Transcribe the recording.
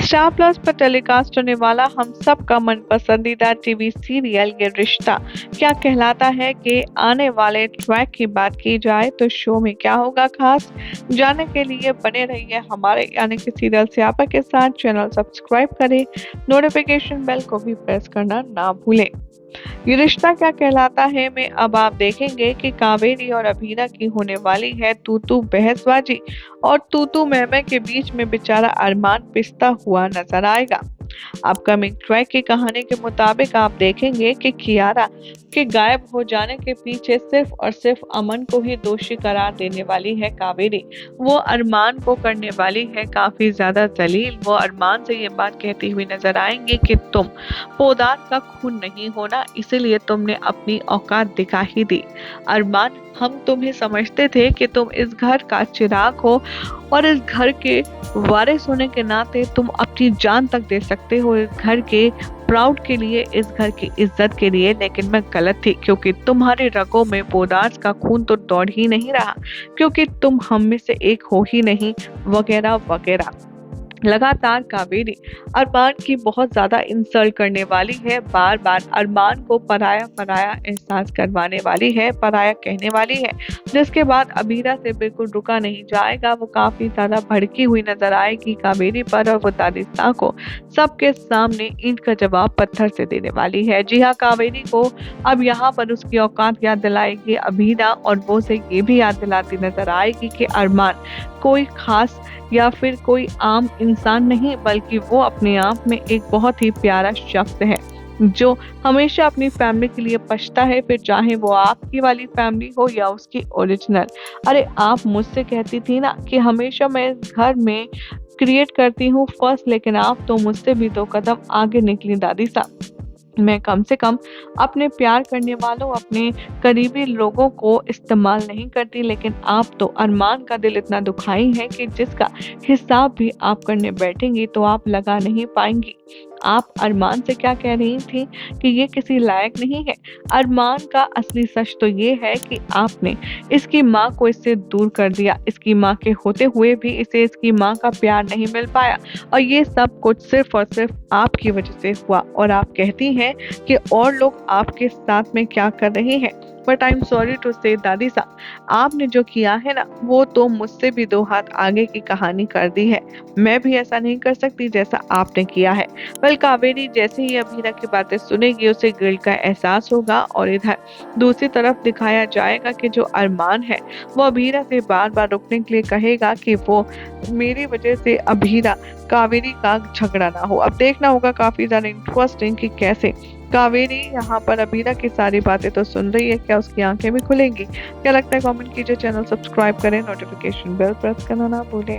Star plus पर telecast होने वाला हम सब का मन पसंदीदा टीवी सीरियल ये रिश्ता क्या कहलाता है के आने वाले ट्रैक की बात की जाए तो शो में क्या होगा खास, जानने के लिए बने रहिए हमारे यानी कि सीरियल स्यापा के साथ। चैनल सब्सक्राइब करें, नोटिफिकेशन बेल को भी प्रेस करना ना भूलें। ये रिश्ता क्या कहलाता है में अब आप देखेंगे कि कावेरी और अभीरा की होने वाली है तू तू बहसबाजी और तू तू मैं के बीच में बेचारा अरमान पिसता हुआ नजर आएगा। अपकमिंग ट्रैक की कहानी के मुताबिक आप देखेंगे कि कियारा के गायब हो जाने के पीछे सिर्फ और सिर्फ अमन को ही दोषी करार देने वाली है कावेरी। वो अरमान को करने वाली है काफी ज्यादा जलील। वो अरमान से ये बात कहती हुई नजर आएंगी कि तुम पोदार का खून नहीं होना, इसीलिए तुमने अपनी औकात दिखा ही दी। अरमान, हम तुम्हें समझते थे कि तुम इस घर का चिराग हो और इस घर के वारिस होने के नाते तुम अपनी जान तक दे सकते हो इस घर के प्राउड के लिए, इस घर की इज्जत के लिए, लेकिन मैं गलत थी क्योंकि तुम्हारे रगों में पोदार का खून तो दौड़ ही नहीं रहा, क्योंकि तुम हम में से एक हो ही नहीं, वगैरह वगैरह। लगातार कावेरी अरमान की बहुत ज्यादा इंसल्ट करने वाली है, बार बार अरमान को पराया पराया एहसास करवाने वाली है, पराया कहने वाली है, जिसके बाद अबीरा से बिल्कुल रुका नहीं जाएगा। वो काफी ज्यादा भड़की हुई नजर आएगी कावेरी पर और वो दादिस्ता को सबके सामने ईंट का जवाब पत्थर से देने वाली है। जी हाँ, कावेरी को अब यहाँ पर उसकी औकात याद दिलाएगी अबीरा और वो उसे ये भी याद दिलाती नजर आएगी कि अरमान कोई खास या फिर कोई आम इंसान नहीं, बल्कि वो अपने आप में एक बहुत ही प्यारा शख्स है जो हमेशा अपनी फैमिली के लिए पछता है, फिर चाहे वो आपकी वाली फैमिली हो या उसकी ओरिजिनल। अरे आप मुझसे कहती थी ना कि हमेशा मैं इस घर में क्रिएट करती हूँ फर्स्ट, लेकिन आप तो मुझसे भी 2 कदम आगे निकली दादी साहब। मैं कम से कम अपने प्यार करने वालों, अपने करीबी लोगों को इस्तेमाल नहीं करती, लेकिन आप तो अरमान का दिल इतना दुखाई है कि जिसका हिसाब भी आप करने बैठेंगी तो आप लगा नहीं पाएंगी। आप अरमान से क्या कह रही थी कि ये किसी लायक नहीं है। अरमान का असली सच तो ये है कि आपने इसकी माँ को इससे दूर कर दिया, इसकी माँ के होते हुए भी इसे इसकी माँ का प्यार नहीं मिल पाया, और ये सब कुछ सिर्फ और सिर्फ आपकी वजह से हुआ। और आप कहती हैं कि और लोग आपके साथ में क्या कर रहे हैं, but I am sorry to say दादी साहब, आपने जो किया है ना वो तो मुझसे भी 2 हाथ आगे की कहानी कर दी है। मैं भी ऐसा नहीं कर सकती जैसा आपने किया है। वेल, कावेरी जैसे ही अबीरा की बातें सुनेगी उसे गिल्ट का एहसास होगा, और इधर दूसरी तरफ दिखाया जाएगा कि जो अरमान है वो अबीरा से बार बार रुकने के लिए कहेगा कि वो मेरी वजह से अबीरा कावेरी का झगड़ा ना हो। अब देखना होगा काफी ज्यादा इंटरेस्टिंग कि कैसे कावेरी यहाँ पर अबीरा की सारी बातें तो सुन रही है, क्या उसकी आंखें भी खुलेंगी। क्या लगता है कमेंट कीजिए, चैनल सब्सक्राइब करें, नोटिफिकेशन बेल प्रेस करना ना भूलें।